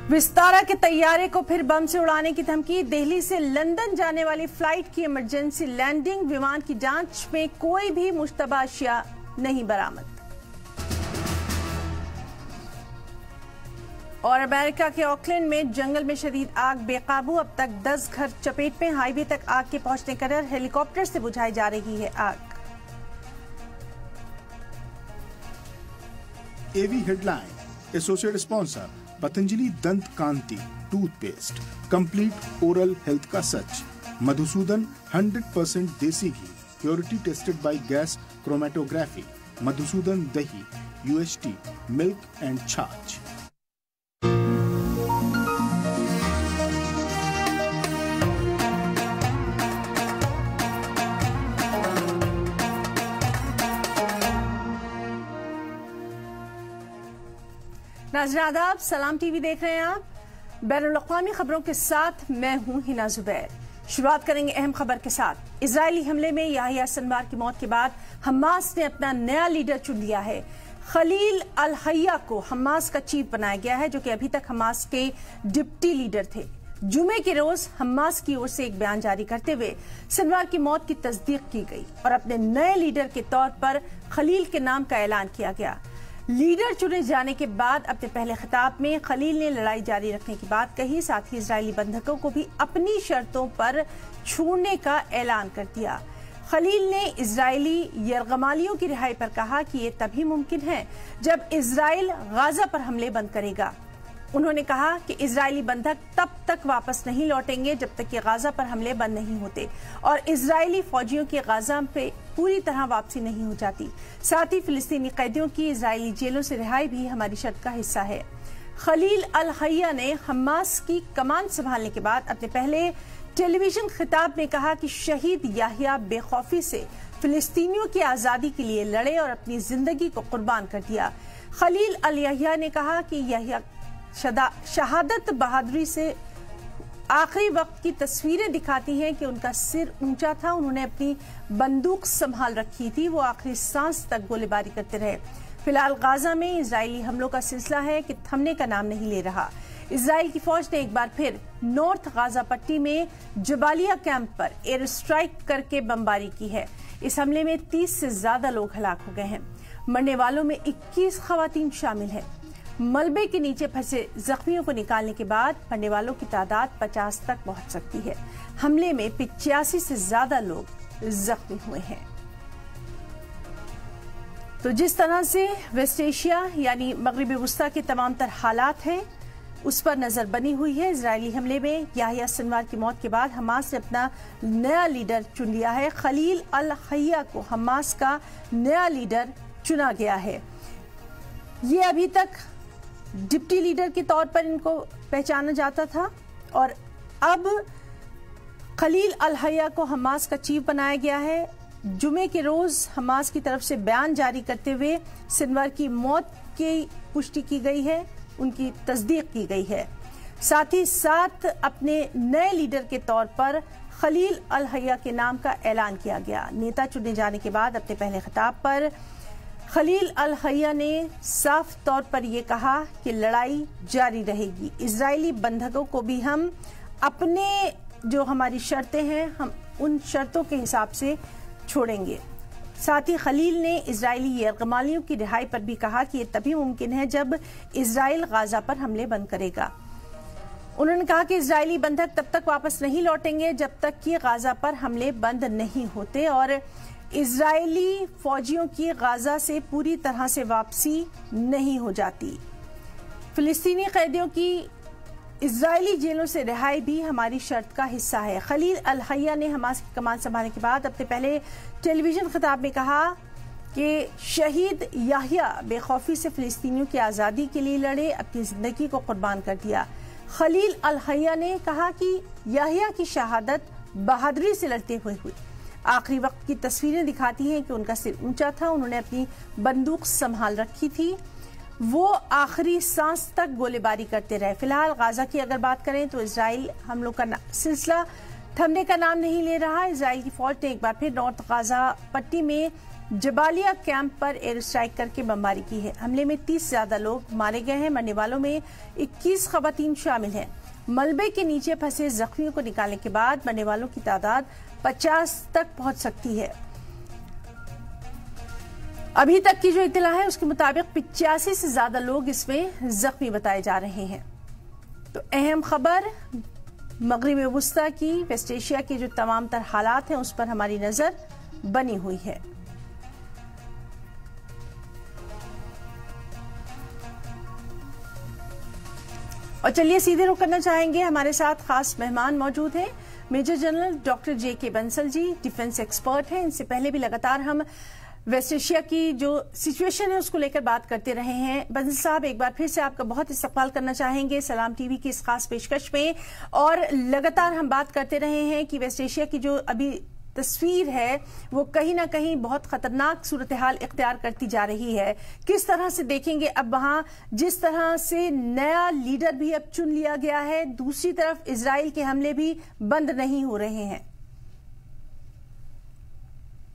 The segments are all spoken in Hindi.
विस्तारा के तैयारे को फिर बम से उड़ाने की धमकी। दिल्ली से लंदन जाने वाली फ्लाइट की इमरजेंसी लैंडिंग, विमान की जांच में कोई भी मुश्तबा अशिया नहीं बरामद। और अमेरिका के ऑकलैंड में जंगल में शदीद आग बेकाबू, अब तक 10 घर चपेट में। हाईवे तक आग के पहुंचने कर हेलीकॉप्टर से बुझाई जा रही है आग। एवी headline, associate sponsor Patanjali Dant Kanti toothpaste, complete oral health का सच। मधुसूदन 100% देसी घी, purity tested by gas chromatography. Madhusudan दही, UHT मिल्क एंड छाछ। नाज़रीन आदाब, सलाम टीवी देख रहे हैं आप। बैनुल-अक़वामी खबरों के साथ मैं हूं हिना जुबैर। शुरुआत करेंगे अहम खबर के साथ। इजरायली हमले में याहिया सिनवार की मौत के बाद हमास ने अपना नया लीडर चुन लिया है। खलील अल हय्या को हमास का चीफ बनाया गया है, जो कि अभी तक हमास के डिप्टी लीडर थे। जुमे के रोज हमास की ओर से एक बयान जारी करते हुए सिनवार की मौत की तस्दीक की गई और अपने नए लीडर के तौर पर खलील के नाम का ऐलान किया गया। लीडर चुने जाने के बाद अपने पहले खिताब में खलील ने लड़ाई जारी रखने की बात कही। साथ ही इजरायली बंधकों को भी अपनी शर्तों पर छोड़ने का ऐलान कर दिया। खलील ने इजरायली यरगमालियों की रिहाई पर कहा कि ये तभी मुमकिन है जब इजराइल गाजा पर हमले बंद करेगा। उन्होंने कहा कि इजरायली बंधक तब तक वापस नहीं लौटेंगे जब तक कि गाजा पर हमले बंद नहीं होते और इजरायली फौजियों की गाजा पे पूरी तरह वापसी नहीं हो जाती। साथ ही फिलिस्तीनी कैदियों की इजरायली जेलों से रिहाई भी हमारी शर्त का हिस्सा है। खलील अल हय्या ने हमास की कमान संभालने के बाद अपने पहले टेलीविजन खिताब में कहा कि शहीद याहिया बेखौफी से फिलिस्तीनियों की आजादी के लिए लड़े और अपनी जिंदगी को कुर्बान कर दिया। खलील अल हय्या ने कहा कि याहिया शहादत बहादुरी से आखिरी वक्त की तस्वीरें दिखाती हैं कि उनका सिर ऊंचा था, उन्होंने अपनी बंदूक संभाल रखी थी, वो आखिरी सांस तक गोलीबारी करते रहे। फिलहाल गाजा में इजरायली हमलों का सिलसिला है कि थमने का नाम नहीं ले रहा। इजराइल की फौज ने एक बार फिर नॉर्थ गाजा पट्टी में जबालिया कैंप पर एयर स्ट्राइक करके बमबारी की है। इस हमले में 30 से ज्यादा लोग हलाक हो गए हैं। मरने वालों में 21 खवातीन शामिल हैं। मलबे के नीचे फंसे जख्मियों को निकालने के बाद मरने वालों की तादाद 50 तक पहुंच सकती है। हमले में 85 से ज्यादा लोग जख्मी हुए हैं। तो जिस तरह से वेस्ट एशिया यानी मगरिबी वुस्ता के तमाम तर हालात हैं, उस पर नजर बनी हुई है। इजरायली हमले में याहिया सिनवार की मौत के बाद हमास ने अपना नया लीडर चुन लिया है। खलील अल हय्या को हमास का नया लीडर चुना गया है। ये अभी तक डिप्टी लीडर के तौर पर इनको पहचाना जाता था और अब खलील अल हय्या को हमास का चीफ बनाया गया है। जुमे के रोज हमास की तरफ से बयान जारी करते हुए सिनवार की मौत की पुष्टि की गई है, उनकी तस्दीक की गई है। साथ ही साथ अपने नए लीडर के तौर पर खलील अल हय्या के नाम का ऐलान किया गया। नेता चुने जाने के बाद अपने पहले खिताब पर खलील अल हय्या ने साफ तौर पर यह कहा कि लड़ाई जारी रहेगी। इजरायली बंधकों को भी हम अपने जो हमारी शर्तें हैं, हम उन शर्तों के हिसाब से छोड़ेंगे। साथ ही खलील ने इजरायली यरगमालियों की रिहाई पर भी कहा कि यह तभी मुमकिन है जब इजराइल गाजा पर हमले बंद करेगा। उन्होंने कहा कि इजरायली बंधक तब तक वापस नहीं लौटेंगे जब तक कि गाजा पर हमले बंद नहीं होते और इजरायली फौजियों की गाजा से पूरी तरह से वापसी नहीं हो जाती। फिलिस्तीनी कैदियों की इजरायली जेलों से रिहाई भी हमारी शर्त का हिस्सा है। खलील अल हय्या ने हमास की कमान संभालने के बाद अपने पहले टेलीविजन खिताब में कहा कि शहीद याहिया बेखौफी से फिलिस्तीनियों की आज़ादी के लिए लड़े, अपनी जिंदगी को कुर्बान कर दिया। खलील अल हय्या ने कहा कि याहिया की शहादत बहादुरी से लड़ते हुए हुई। आखिरी वक्त की तस्वीरें दिखाती हैं कि उनका सिर ऊंचा था, उन्होंने अपनी बंदूक संभाल रखी थी, वो आखिरी सांस तक गोलीबारी करते रहे। फिलहाल गाजा की अगर बात करें तो इजराइल हमलों का सिलसिला थमने का नाम नहीं ले रहा। इजराइल की फौज ने एक बार फिर नॉर्थ गाजा पट्टी में जबालिया कैंप पर एयर स्ट्राइक करके बमबारी की है। हमले में 30 से ज्यादा लोग मारे गए हैं। मरने वालों में 21 खवातीन शामिल हैं। मलबे के नीचे फंसे जख्मियों को निकालने के बाद मरने वालों की तादाद 50 तक पहुंच सकती है। अभी तक की जो इत्तला है उसके मुताबिक 85 से ज्यादा लोग इसमें जख्मी बताए जा रहे हैं। तो अहम खबर मगरिब वुस्ता की, वेस्ट एशिया के जो तमाम तर हालात हैं उस पर हमारी नजर बनी हुई है। और चलिए सीधे रुख करना चाहेंगे, हमारे साथ खास मेहमान मौजूद हैं। Major general doctor J K. Bansal ji defence expert हैं। इनसे पहले भी लगातार हम वेस्ट एशिया की जो सिचुएशन है उसको लेकर बात करते रहे हैं। बंसल साहब, एक बार फिर से आपका बहुत इस्तकबाल करना चाहेंगे सलाम टीवी की इस खास पेशकश में। और लगातार हम बात करते रहे हैं कि वेस्ट एशिया की जो अभी तस्वीर है वो कहीं ना कहीं बहुत खतरनाक सूरत हाल इख्तियार करती जा रही है। किस तरह से देखेंगे अब वहां जिस तरह से नया लीडर भी अब चुन लिया गया है, दूसरी तरफ इजराइल के हमले भी बंद नहीं हो रहे हैं।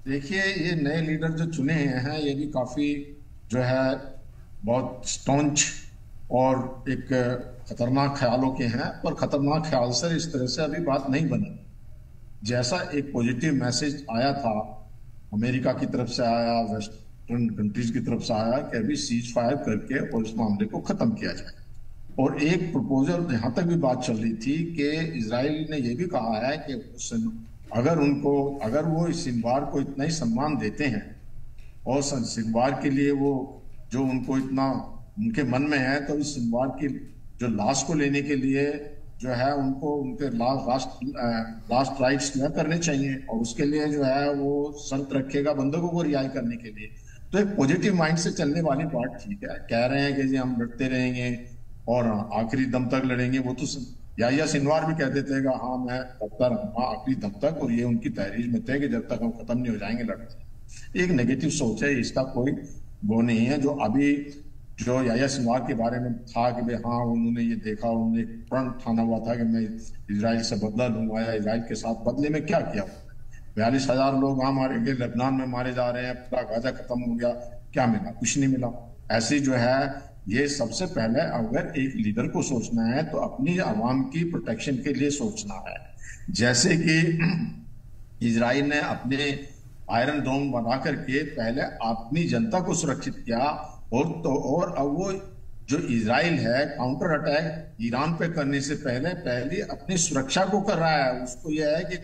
देखिए, ये नए लीडर जो चुने हैं ये भी काफी जो है बहुत स्टॉन्च और एक खतरनाक ख्यालों के हैं, पर खतरनाक ख्याल से इस तरह से अभी बात नहीं बनी। जैसा एक पॉजिटिव मैसेज आया था अमेरिका की तरफ से आया, वेस्टर्न कंट्रीज की तरफ से आया कि अभी सीज फायर करके और इस मामले को खत्म किया जाए। और एक प्रपोजल यहाँ तक भी बात चल रही थी कि इजराइल ने यह भी कहा है कि अगर वो इस सिनवार को इतना ही सम्मान देते हैं और सिनवार के लिए वो जो उनको इतना उनके मन में है, तो इस सिनवार की जो लाश को लेने के लिए जो है उनको उनके लास्ट राइट्स न करने चाहिए, और उसके लिए जो है वो शर्त रखेगा बंदूकों को रिहाई करने के लिए। तो एक पॉजिटिव माइंड से चलने वाली बात ठीक है। कह रहे हैं कि जी हम लड़ते रहेंगे और आखिरी दम तक लड़ेंगे। वो तो या सिनवार भी कहते थे कि हाँ मैं लड़ता रहूंगा आखिरी दम तक, और ये उनकी तहरीर में थे कि जब तक हम खत्म नहीं हो जाएंगे लड़ते। एक नेगेटिव सोच है, इसका कोई वो नहीं है। जो अभी जो याया सिनवार के बारे में था कि भाई हाँ उन्होंने ये देखा, उन्होंने प्रण ठाना हुआ था कि मैं इजराइल से बदला लूंगा या इजराइल के साथ बदले में क्या किया। 42,000 लोग वहां मारे गए, लेबनान में मारे जा रहे हैं, पूरा गाजा खत्म हो गया, क्या मिला? कुछ नहीं मिला। ऐसी जो है ये सबसे पहले अगर एक लीडर को सोचना है तो अपनी आवाम की प्रोटेक्शन के लिए सोचना है। जैसे कि इजराइल ने अपने आयरन डोम बना करके पहले अपनी जनता को सुरक्षित किया, और अब वो जो इजराइल है काउंटर अटैक ईरान पे करने से पहले अपनी सुरक्षा को कर रहा है। उसको यह है कि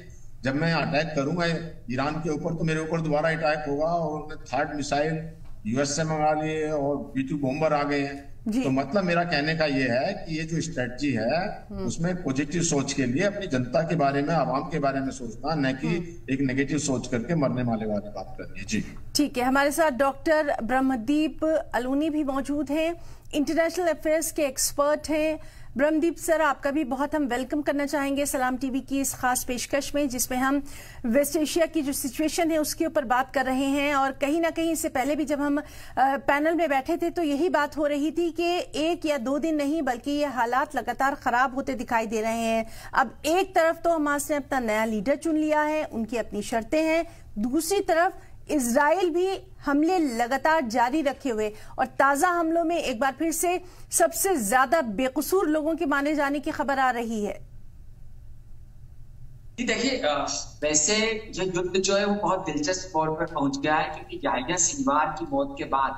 जब मैं अटैक करूंगा ईरान के ऊपर तो मेरे ऊपर दोबारा अटैक होगा, और थर्ड मिसाइल यूएस से मंगा लिए और B-2 बॉम्बर आ गए हैं। तो मतलब मेरा कहने का ये है कि ये जो स्ट्रेटजी है उसमें पॉजिटिव सोच के लिए अपनी जनता के बारे में, आवाम के बारे में सोचना, न कि एक नेगेटिव सोच करके मरने वाले वाली बात करनी है। जी ठीक है, हमारे साथ डॉक्टर ब्रह्मदीप अलूनी भी मौजूद हैं, इंटरनेशनल अफेयर्स के एक्सपर्ट हैं। ब्रह्मदीप सर, आपका भी बहुत हम वेलकम करना चाहेंगे सलाम टीवी की इस खास पेशकश में, जिसमें हम वेस्ट एशिया की जो सिचुएशन है उसके ऊपर बात कर रहे हैं। और कहीं ना कहीं इससे पहले भी जब हम पैनल में बैठे थे तो यही बात हो रही थी कि 1 या 2 दिन नहीं बल्कि ये हालात लगातार खराब होते दिखाई दे रहे हैं। अब एक तरफ तो हमास ने अपना नया लीडर चुन लिया है, उनकी अपनी शर्तें हैं, दूसरी तरफ इजराइल भी हमले लगातार जारी रखे हुए, और ताजा हमलों में एक बार फिर से सबसे ज्यादा बेकसूर लोगों के मारे जाने की खबर आ रही है। देखिए, वैसे ये युद्ध जो है वो बहुत दिलचस्प तौर पर पहुंच गया है, क्योंकि याह्या सिनवार की मौत के बाद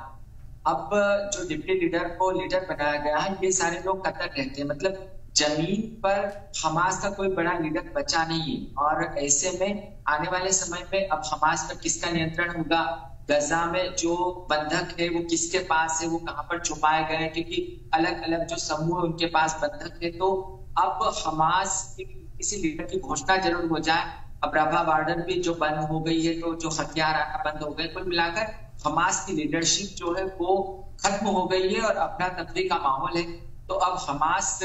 अब जो डिप्टी लीडर को लीडर बनाया गया है, ये सारे लोग कतर रहते हैं। मतलब जमीन पर हमास का कोई बड़ा लीडर बचा नहीं है, और ऐसे में आने वाले समय में अब हमास पर किसका नियंत्रण होगा, गजा में जो बंधक है वो किसके पास है, वो कहां पर छुपाए गए, क्योंकि अलग अलग जो समूह उनके पास बंधक है। तो अब हमास किसी लीडर की घोषणा जरूर हो जाए। अब रफा बॉर्डर भी जो बंद हो गई है, तो जो हथियार आना बंद हो गए, कुल मिलाकर हमास की लीडरशिप जो है वो खत्म हो गई है और अपना तफरी का माहौल है। तो अब हमास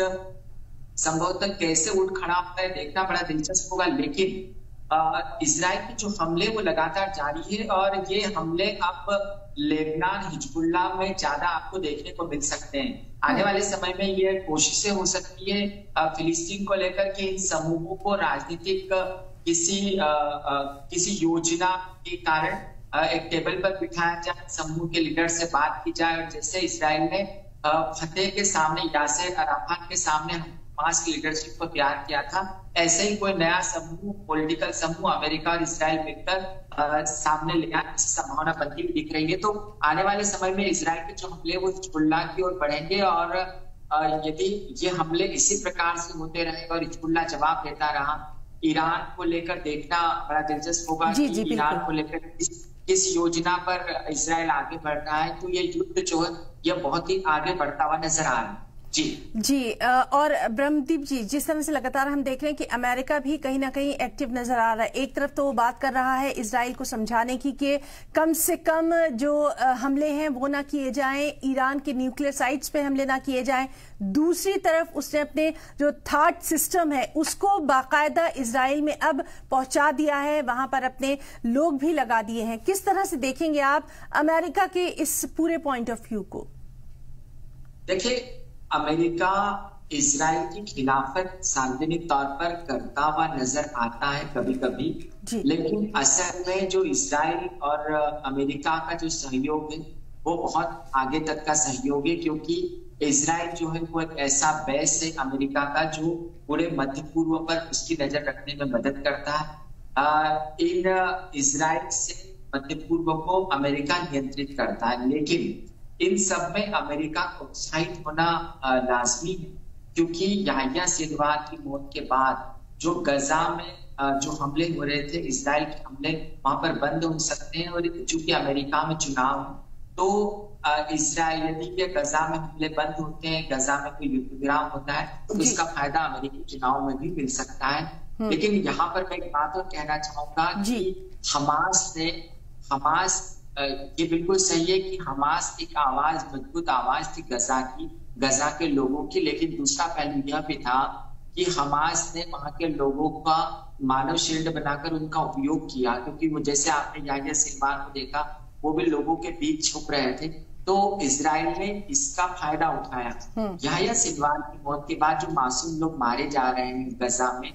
संभवतः कैसे उठ खड़ा होता है देखना बड़ा दिलचस्प होगा। लेकिन इजराइल के जो हमले वो लगातार जारी है, और ये हमले अब लेबनान हिजबुल्लाह में ज्यादा आपको देखने को मिल सकते हैं। आने वाले समय में ये कोशिशें हो सकती है फिलिस्तीन को लेकर के इन समूहों को राजनीतिक किसी योजना के कारण एक टेबल पर बिठाया जाए, समूह के लीडर से बात की जाए। और जैसे इसराइल ने फतेह के सामने, यासिर अराफात के सामने हमास की लीडरशिप को तैयार किया था, ऐसे ही कोई नया समूह, पॉलिटिकल समूह अमेरिका और इसराइल मिलकर सामने ले आए, ऐसी संभावना बनती हुई दिख रही है। तो आने वाले समय में इसराइल के जो हमले वो हिजबुल्लाह की ओर बढ़ेंगे, और यदि ये हमले इसी प्रकार से होते रहे और हिजबुल्लाह जवाब देता रहा, ईरान को लेकर देखना बड़ा दिलचस्प होगा कि ईरान को लेकर किस योजना पर इसराइल आगे बढ़ रहा है। तो ये युद्ध जो है यह बहुत ही आगे बढ़ता हुआ नजर आ रहा है। जी, और ब्रह्मदीप जी, जिस तरह से लगातार हम देख रहे हैं कि अमेरिका भी कहीं ना कहीं एक्टिव नजर आ रहा है। एक तरफ तो वो बात कर रहा है इजराइल को समझाने की कि कम से कम जो हमले हैं वो ना किए जाएं, ईरान के न्यूक्लियर साइट्स पे हमले ना किए जाएं। दूसरी तरफ उसने अपने जो थॉट सिस्टम है उसको बाकायदा इजराइल में अब पहुंचा दिया है, वहां पर अपने लोग भी लगा दिए हैं। किस तरह से देखेंगे आप अमेरिका के इस पूरे पॉइंट ऑफ व्यू को? देखिए, अमेरिका इजराइल की खिलाफत सार्वजनिक तौर पर करता हुआ नजर आता है कभी कभी, लेकिन असल में जो इजराइल और अमेरिका का जो सहयोग है वो बहुत आगे तक का सहयोग है, क्योंकि इजराइल जो है वो एक ऐसा बेस है अमेरिका का जो पूरे मध्य पूर्व पर उसकी नजर रखने में मदद करता है। इन इजराइल से मध्य पूर्व को अमेरिका नियंत्रित करता है, लेकिन इन सब में अमेरिका को उत्साहित होना लाजमी है, क्योंकि याहिया सिनवार की मौत के बाद जो गजा में जो हमले हो रहे थे, इजराइल के हमले वहां पर बंद हो सकते हैं। और चूंकि अमेरिका में चुनाव है तो इजराइल यदि के गजा में हमले बंद होते हैं, गजा में कोई युद्ध विराम होता है, तो इसका फायदा अमेरिकी चुनाव में भी मिल सकता है। लेकिन यहाँ पर मैं एक बात और कहना चाहूंगा कि हमास ये बिल्कुल सही है कि हमास एक आवाज, मजबूत आवाज थी गजा के लोगों की, लेकिन दूसरा पहलू यह भी था कि हमास ने वहां के लोगों का मानव शील्ड बनाकर उनका उपयोग किया, क्योंकि वो जैसे आपने याहिया सिनवार को देखा, वो भी लोगों के बीच छुप रहे थे, तो इजराइल ने इसका फायदा उठाया। याहिया सिनवार की मौत के बाद जो मासूम लोग मारे जा रहे हैं गजा में,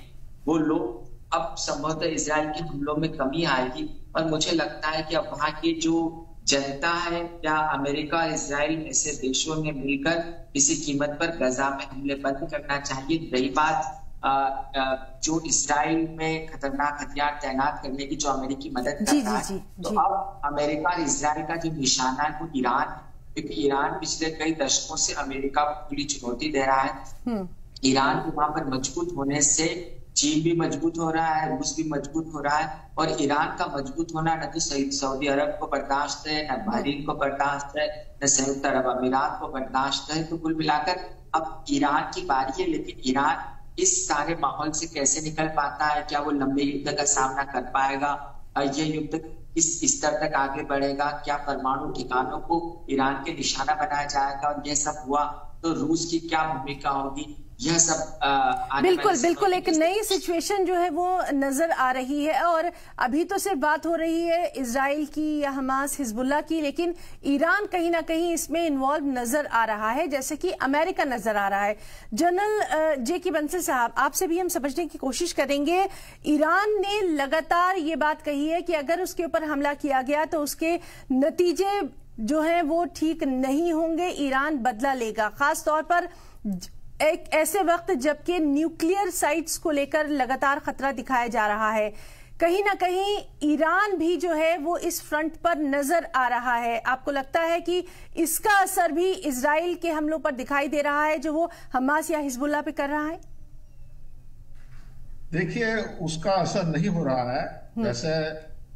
वो लोग अब संभवतः इजराइल के हमलों में कमी आएगी। और मुझे लगता है कि अब वहां की जो जनता है या अमेरिका और इजराइल ऐसे देशों ने मिलकर किसी कीमत पर गजा में हमले बंद करना चाहिए। रही बात जो इजराइल में खतरनाक हथियार तैनात करने की जो अमेरिकी मदद करता है, तो अब अमेरिका और इजराइल का जो निशाना है वो ईरान, क्योंकि ईरान पिछले कई दशकों से अमेरिका को खुली चुनौती दे रहा है। ईरान को वहां पर मजबूत होने से चीन भी मजबूत हो रहा है, रूस भी मजबूत हो रहा है, और ईरान का मजबूत होना न तो सऊदी अरब को बर्दाश्त है, न बहरीन को बर्दाश्त है, न संयुक्त अरब अमीरात को बर्दाश्त है। तो कुल मिलाकर अब ईरान की बारी है, लेकिन ईरान इस सारे माहौल से कैसे निकल पाता है? क्या वो लंबे युद्ध का सामना कर पाएगा? यह युद्ध किस स्तर तक आगे बढ़ेगा? क्या परमाणु ठिकानों को ईरान के निशाना बनाया जाएगा? और यह सब हुआ तो रूस की क्या भूमिका होगी? यह सब बिल्कुल एक नई सिचुएशन जो है वो नजर आ रही है। और अभी तो सिर्फ बात हो रही है इजराइल की या हमास हिजबुल्लाह की, लेकिन ईरान कहीं ना कहीं इसमें इन्वॉल्व नजर आ रहा है, जैसे कि अमेरिका नजर आ रहा है। जनरल जे के बंसल साहब, आपसे भी हम समझने की कोशिश करेंगे। ईरान ने लगातार ये बात कही है कि अगर उसके ऊपर हमला किया गया तो उसके नतीजे जो हैं वो ठीक नहीं होंगे, ईरान बदला लेगा, खास तौर पर एक ऐसे वक्त जबकि न्यूक्लियर साइट्स को लेकर लगातार खतरा दिखाया जा रहा है। कहीं ना कहीं ईरान भी जो है वो इस फ्रंट पर नजर आ रहा है। आपको लगता है कि इसका असर भी इजराइल के हमलों पर दिखाई दे रहा है जो वो हमास या हिजबुल्लाह पे कर रहा है? देखिए, उसका असर नहीं हो रहा है। वैसे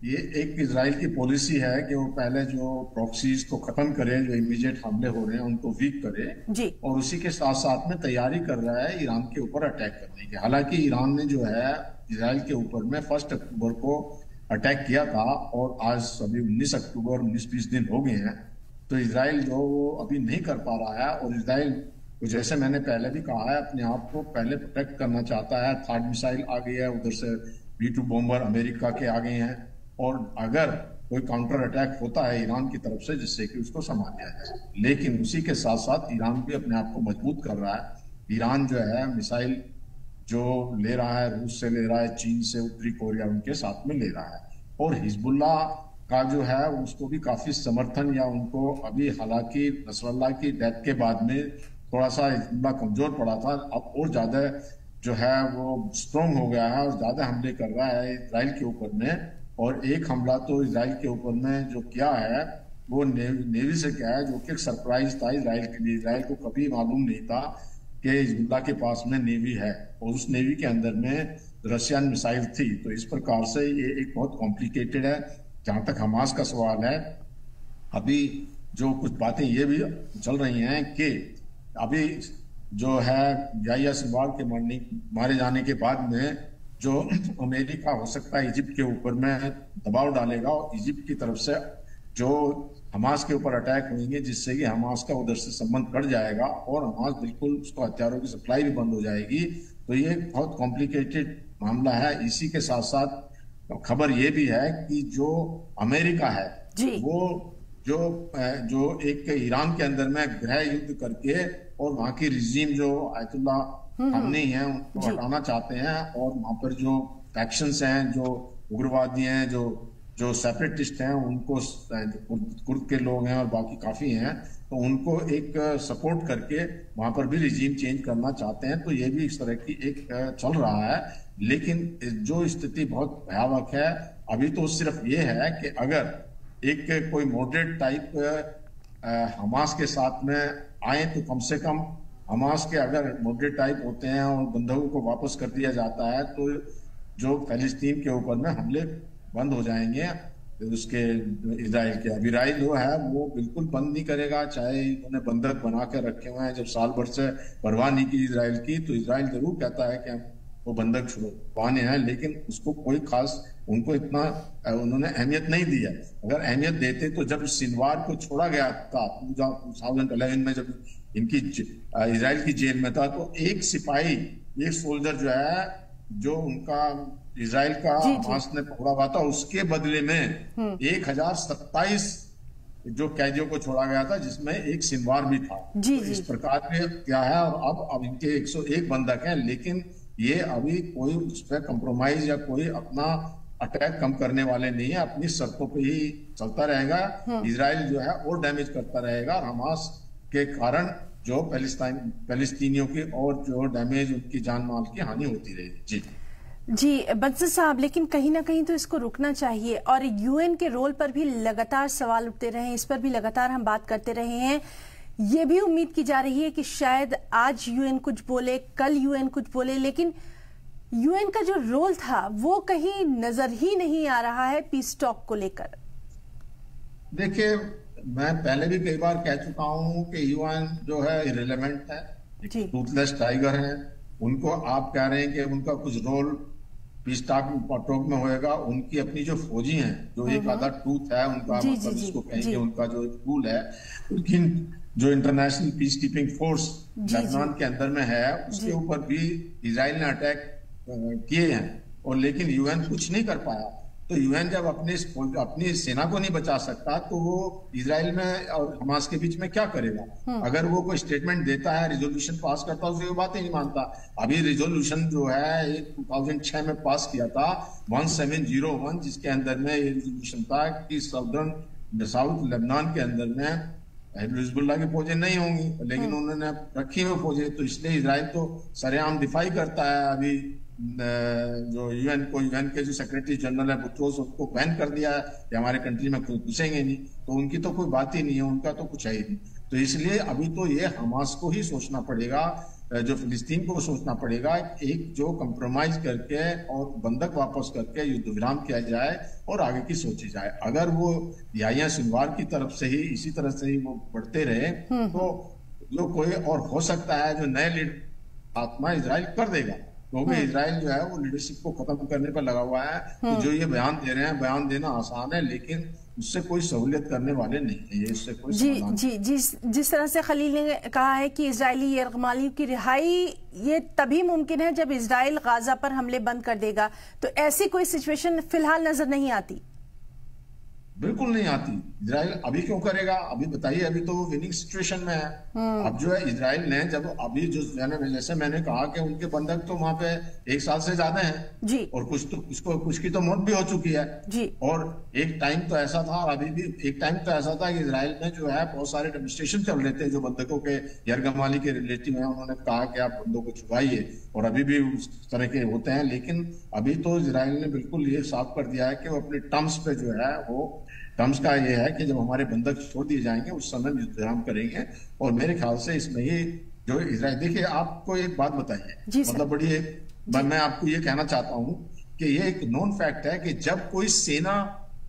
ये एक इजराइल की पॉलिसी है कि वो पहले जो प्रॉक्सीज को खत्म करे, जो इमीडिएट हमले हो रहे हैं उनको वीक करे, और उसी के साथ साथ में तैयारी कर रहा है ईरान के ऊपर अटैक करने की। हालांकि ईरान ने जो है इजराइल के ऊपर में 1 अक्टूबर को अटैक किया था, और आज अभी 19 अक्टूबर 19-20 दिन हो गए हैं, तो इजराइल जो वो अभी नहीं कर पा रहा है। और इजराइल जैसे मैंने पहले भी कहा है, अपने आप को पहले प्रोटेक्ट करना चाहता है। थर्ड मिसाइल आ गई है, उधर से B-2 बॉम्बर अमेरिका के आ गए हैं, और अगर कोई काउंटर अटैक होता है ईरान की तरफ से जिससे कि उसको संभाल लिया जाए। लेकिन उसी के साथ साथ ईरान भी अपने आप को मजबूत कर रहा है। ईरान जो है मिसाइल जो ले रहा है, रूस से ले रहा है, चीन से, उत्तरी कोरिया उनके साथ में ले रहा है। और हिजबुल्लाह का जो है उसको भी काफी समर्थन, या उनको अभी, हालांकि नसरल्लाह की डेथ के बाद में थोड़ा सा हिजबुल्लाह कमजोर पड़ा था, अब और ज्यादा जो है वो स्ट्रॉन्ग हो गया है और ज्यादा हमले कर रहा है इजराइल के ऊपर में। और एक हमला तो इजराइल के ऊपर में जो किया है वो नेवी से किया है, जो कि एक सरप्राइज था इजराइल के लिए। इजराइल को कभी मालूम नहीं था कि हिजबुल्लाह के पास में नेवी है, और उस नेवी के अंदर में रशियन मिसाइल थी। तो इस प्रकार से ये एक बहुत कॉम्प्लिकेटेड है। जहां तक हमास का सवाल है, अभी जो कुछ बातें ये भी चल रही हैं कि अभी जो है याह्या सिनवार के मारे जाने के बाद में जो अमेरिका हो सकता है इजिप्ट के ऊपर में दबाव डालेगा, और इजिप्ट की तरफ से जो हमास के ऊपर अटैक होंगे, जिससे कि हमास का उधर से संबंध कट जाएगा और हमास बिल्कुल उसको हथियारों की सप्लाई भी बंद हो जाएगी। तो ये एक बहुत कॉम्प्लिकेटेड मामला है। इसी के साथ साथ खबर ये भी है कि जो अमेरिका है वो जो एक ईरान के अंदर में गृह युद्ध करके और वहां की रिजीम जो आयतुल्लाह खामनेई है उनको हटाना चाहते हैं, और वहां पर जो फैक्शंस हैं, जो उग्रवादी हैं, जो सेपरेटिस्ट हैं, उनको कुर्द के लोग हैं और बाकी काफी हैं, तो उनको एक सपोर्ट करके वहां पर भी रिजीम चेंज करना चाहते हैं। तो ये भी इस तरह की एक चल रहा है। लेकिन जो स्थिति बहुत भयावह है अभी, तो सिर्फ ये है कि अगर एक कोई मॉडरेट टाइप हमास के साथ में आए, तो कम से कम हमास के अगर मॉडरेट टाइप होते हैं और बंधकों को वापस कर दिया जाता है, तो जो फलस्तीन के ऊपर में हमले बंद हो जाएंगे उसके इजराइल के। अब इजराइल जो है वो बिल्कुल बंद नहीं करेगा, चाहे उन्होंने बंधक बना के रखे हुए हैं। जब साल भर से परवाह नहीं की इजराइल की, तो इजराइल जरूर कहता है कि हम वो बंधक छुड़वाने हैं, लेकिन उसको कोई खास उनको इतना उन्होंने अहमियत नहीं दी है। अगर अहमियत देते तो जब सिनवार को छोड़ा गया था 2011 में, जब इनकी इजराइल की जेल में था, तो एक सिपाही, एक सोल्जर जो है, जो उनका इजराइल का हमास ने पकड़ा हुआ था, उसके बदले में 1027 जो कैदियों को छोड़ा गया था, जिसमें एक सिनवार भी था। तो इस प्रकार के क्या है, और अब इनके 101 बंधक हैं, लेकिन ये अभी कोई उस पर कंप्रोमाइज या कोई अपना अटैक कम करने वाले नहीं है। अपनी शर्तों पे ही चलता रहेगा। इजराइल जो है और डैमेज करता रहेगा, और हमास के कारण जो फलस्तीनियों की और जो डैमेज, उनकी जान माल की हानि होती रहेगी। जी बंसल साहब, लेकिन कहीं ना कहीं तो इसको रुकना चाहिए, और यूएन के रोल पर भी लगातार सवाल उठते रहे हैं, इस पर भी लगातार हम बात करते रहे हैं। ये भी उम्मीद की जा रही है कि शायद आज यूएन कुछ बोले, कल यूएन कुछ बोले, लेकिन यूएन का जो रोल था वो कहीं नजर ही नहीं आ रहा है पीस टॉक को लेकर। देखिए, मैं पहले भी कई बार कह चुका हूं कि यूएन जो है इरेलेवेंट है, टूथलेस टाइगर है। उनको आप कह रहे हैं कि उनका कुछ रोल पीस टॉक में होएगा। उनकी अपनी जो फौजी हैं, जो एक आधा टूथ है उनका, मतलब इसको कहेंगे, उनका जो टूल है, उनकी जो international peace keeping force Lebanon के अंदर में है, उसके ऊपर भी इजराइल ने अटैक किए हैं, और लेकिन यूएन कुछ नहीं कर पाया। तो यूएन जब अपनी सेना को नहीं बचा सकता, तो वो इजराइल में और हमास के बीच में क्या करेगा। अगर वो कोई स्टेटमेंट देता है, रिजोल्यूशन पास करता है, उसकी बात ही नहीं मानता। अभी रिजोल्यूशन जो है 2006 में पास किया था 1701, जिसके अंदर में ये रिजोल्यूशन था कि साउथ लेबनान के अंदर में हिजबुल्लाह की फौजें नहीं होंगी, लेकिन उन्होंने रखी हुई फौजें। तो इसलिए इजराइल तो सरेआम दिफाई करता है। अभी जो यूएन के जो सेक्रेटरी जनरल है बुट्रोस, उसको बैन कर दिया है कि हमारे कंट्री में कोई घुसेंगे नहीं। तो उनकी तो कोई बात ही नहीं है, उनका तो कुछ है ही नहीं। तो इसलिए अभी तो ये हमास को ही सोचना पड़ेगा, जो फिलिस्तीन को सोचना पड़ेगा, एक जो कंप्रोमाइज करके और बंधक वापस करके युद्ध विराम किया जाए और आगे की सोची जाए। अगर वो याह्या सिनवार की तरफ से ही इसी तरह से ही वो बढ़ते रहे, तो जो कोई और हो सकता है, जो नए लीडर आत्मा इजराइल कर देगा, क्योंकि इजराइल जो है वो लीडरशिप को खत्म करने पर लगा हुआ है। तो जो ये बयान दे रहे हैं, बयान देना आसान है, लेकिन उससे कोई सहूलियत करने वाले नहीं है। ये इससे कोई जिस तरह से खलील ने कहा है कि इजरायली यरगमाली की रिहाई ये तभी मुमकिन है जब इजराइल गाजा पर हमले बंद कर देगा, तो ऐसी कोई सिचुएशन फिलहाल नजर नहीं आती। बिल्कुल नहीं आती। इजराइल अभी क्यों करेगा? अभी बताइए, अभी तो वो विनिंग सिचुएशन में है। अब जो है इजराइल ने जब अभी जो जैसे मैंने कहा कि उनके बंधक तो वहां पे 1 साल से ज्यादा हैं जी, और कुछ की तो मौत भी हो चुकी है जी। और एक टाइम तो ऐसा था, और अभी भी एक टाइम तो ऐसा था कि इजराइल में जो है बहुत सारे डेमोन्स्ट्रेशन चल रहे थे। जो बंधकों के यरगमाली के रिलेटिव हैं, उन्होंने कहा कि आप बंदों को छुपाइए, और अभी भी उस तरह के होते हैं। लेकिन अभी तो इजराइल ने बिल्कुल ये साफ कर दिया है कि वो अपने टर्म्स पे जो है, वो टर्म्स का ये है कि जब हमारे बंधक छोड़ दिए जाएंगे उस समय युद्ध विराम करेंगे। और मेरे ख्याल से इसमें ही जो इजराइल, देखिए आपको एक बात बताइए, मतलब बड़ी मैं आपको ये कहना चाहता हूं कि ये एक नॉन फैक्ट है कि जब कोई सेना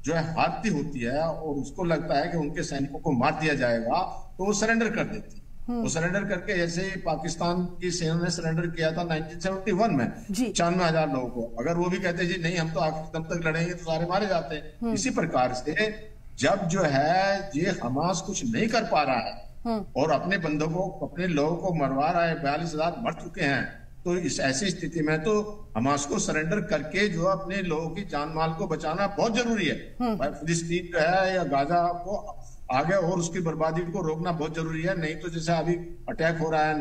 जो है हारती होती है और उसको लगता है कि उनके सैनिकों को मार दिया जाएगा, तो वो सरेंडर कर देती है। वो सरेंडर करके, जैसे पाकिस्तान की सेना ने सरेंडर किया था 1971 में 95,000 लोगों को। अगर वो भी कहते जी नहीं हम तो आखिरी दम तक लड़ेंगे, तो सारे मारे जाते हैं। इसी प्रकार से जब जो है ये हमास कुछ नहीं कर पा रहा है और अपने बंदकों, अपने लोगों को मरवा रहा है, 42,000 मर चुके हैं, तो इस ऐसी स्थिति में तो हमास को सरेंडर करके जो अपने लोगों की जान माल को बचाना बहुत जरूरी है। फिलिस्तीन जो है या गाजा को आगे और उसकी बर्बादी को रोकना बहुत जरूरी है। नहीं तो जैसे अभी अटैक हो रहा है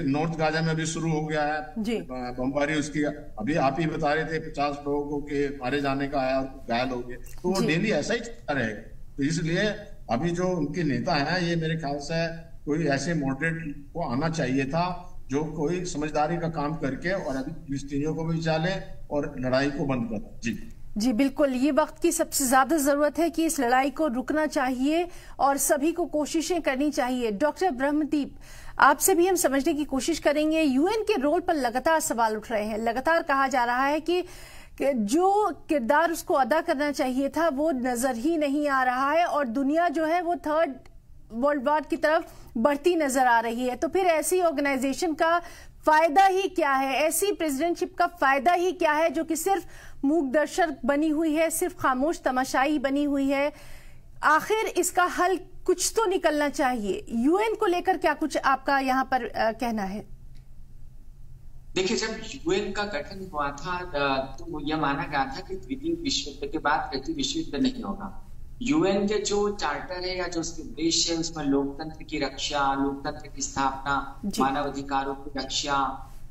नॉर्थ गाजा में, अभी शुरू हो गया है बमबारी उसकी। अभी आप ही बता रहे थे 50 लोगों के मारे जाने का आया, घायल हो गए, तो वो डेली ऐसा ही चलता रहेगा। तो इसलिए अभी जो उनके नेता हैं, ये मेरे ख्याल से कोई ऐसे मॉडरेट को आना चाहिए था जो कोई समझदारी का काम करके और अभी फिलिस्तीनियों को भी बचा ले और लड़ाई को बंद कर। जी बिल्कुल, ये वक्त की सबसे ज्यादा जरूरत है कि इस लड़ाई को रुकना चाहिए और सभी को कोशिशें करनी चाहिए। डॉक्टर ब्रह्मदीप, आपसे भी हम समझने की कोशिश करेंगे। यूएन के रोल पर लगातार सवाल उठ रहे हैं। लगातार कहा जा रहा है कि जो किरदार उसको अदा करना चाहिए था वो नजर ही नहीं आ रहा है और दुनिया जो है वो थर्ड वर्ल्ड वॉर की तरफ बढ़ती नजर आ रही है। तो फिर ऐसी ऑर्गेनाइजेशन का फायदा ही क्या है? ऐसी प्रेसिडेंटशिप का फायदा ही क्या है जो कि सिर्फ मूक दर्शक बनी हुई है, सिर्फ खामोश तमाशाई बनी हुई है? आखिर इसका हल कुछ तो निकलना चाहिए। यूएन को लेकर क्या कुछ आपका यहां पर कहना है? देखिए, जब यूएन का गठन हुआ था तो यह माना गया था कि द्वितीय विश्व युद्ध के बाद तृतीय विश्व युद्ध नहीं होगा। यूएन के जो चार्टर है या जो उसके उद्देश्य है, उसमें लोकतंत्र की रक्षा, लोकतंत्र की स्थापना, मानव अधिकारों की रक्षा,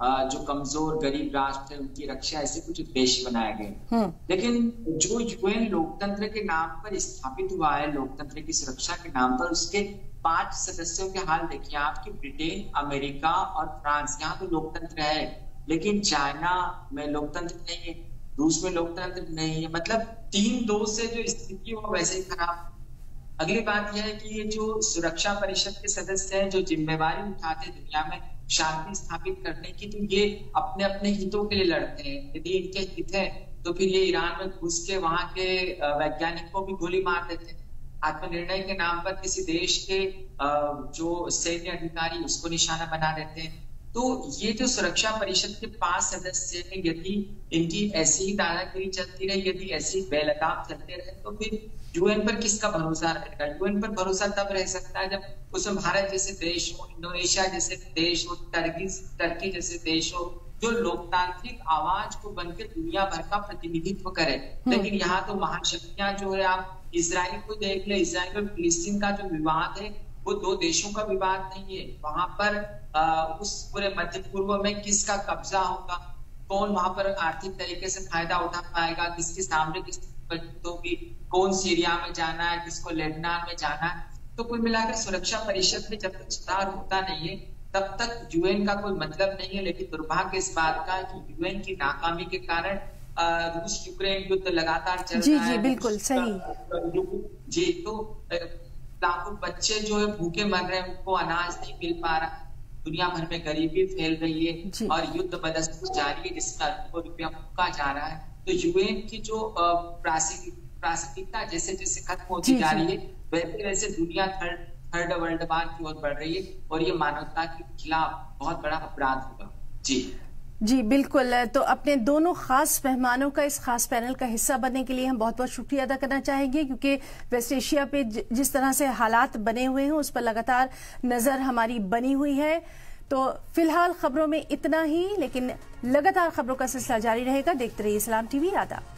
जो कमजोर गरीब राष्ट्र है उनकी रक्षा, ऐसे कुछ उद्देश्य बनाए गए। लेकिन जो यूएन लोकतंत्र के नाम पर स्थापित हुआ है, लोकतंत्र की सुरक्षा के नाम पर, उसके 5 सदस्यों के हाल देखिए आप कि ब्रिटेन, अमेरिका और फ्रांस, यहाँ तो लोकतंत्र है, लेकिन चाइना में लोकतंत्र नहीं है, रूस में लोकतंत्र नहीं है। मतलब 3-2 से जो स्थिति वो वैसे ही खराब। अगली बात यह है कि ये जो सुरक्षा परिषद के सदस्य हैं, जो जिम्मेवारी उठाते दुनिया में शांति स्थापित करने की, तो ये अपने अपने हितों के लिए लड़ते हैं। यदि इनके हित है तो फिर ये ईरान में घुस के वहां के वैज्ञानिक को भी गोली मार देते हैं। आत्मनिर्णय के नाम पर किसी देश के जो सैन्य अधिकारी उसको निशाना बना देते हैं। तो ये जो सुरक्षा परिषद के 5 सदस्य हैं, यदि इनकी ऐसी ही दादागिरी चलती रहे, यदि ऐसी बेलगाम चलते रहे, तो फिर यूएन पर किसका भरोसा रहेगा? यूएन पर भरोसा तब रह सकता है जब उसमें भारत जैसे देश हो, इंडोनेशिया जैसे देश हो, टर्की जैसे देश हो, जो लोकतांत्रिक आवाज को बनकर दुनिया भर का प्रतिनिधित्व करे। लेकिन यहाँ तो महाशक्तियां जो है, आप इजराइल को देख ले, इजराइल और फिलिस्तीन का जो विवाद है वो 2 देशों का विवाद नहीं है। वहां पर उस पूरे मध्य पूर्व में किसका कब्जा होगा, कौन वहां पर आर्थिक तरीके से फायदा उठा पाएगा, किसकी सामरिक स्थिति होगी, कौन सीरिया में जाना है, किसको लेबनान में जाना है। तो कुल मिलाकर सुरक्षा परिषद में जब तक सुधार होता नहीं है तब तक यूएन का कोई मतलब नहीं है। लेकिन दुर्भाग्य इस बात का है कि यूएन की नाकामी के कारण रूस यूक्रेन युद्ध लगातार चल रहा है। जी बिल्कुल सही। जी, तो लाखों बच्चे जो है भूखे मर रहे हैं, उनको अनाज नहीं मिल पा रहा, दुनिया भर में गरीबी फैल रही है और युद्ध बदस्तूर जारी है जिसमें अरबों रुपया फूका जा रहा है। तो यूएन की जो प्रासंगिकता जैसे जैसे खत्म होती जा रही है, वैसे वैसे दुनिया थर्ड वर्ल्ड वॉर की ओर बढ़ रही है और ये मानवता के खिलाफ बहुत बड़ा अपराध होगा। जी बिल्कुल। तो अपने दोनों खास मेहमानों का इस खास पैनल का हिस्सा बनने के लिए हम बहुत बहुत शुक्रिया अदा करना चाहेंगे, क्योंकि वेस्ट एशिया पे जिस तरह से हालात बने हुए हैं उस पर लगातार नजर हमारी बनी हुई है। तो फिलहाल खबरों में इतना ही, लेकिन लगातार खबरों का सिलसिला जारी रहेगा। देखते रहिए सलाम टीवी। आदाब।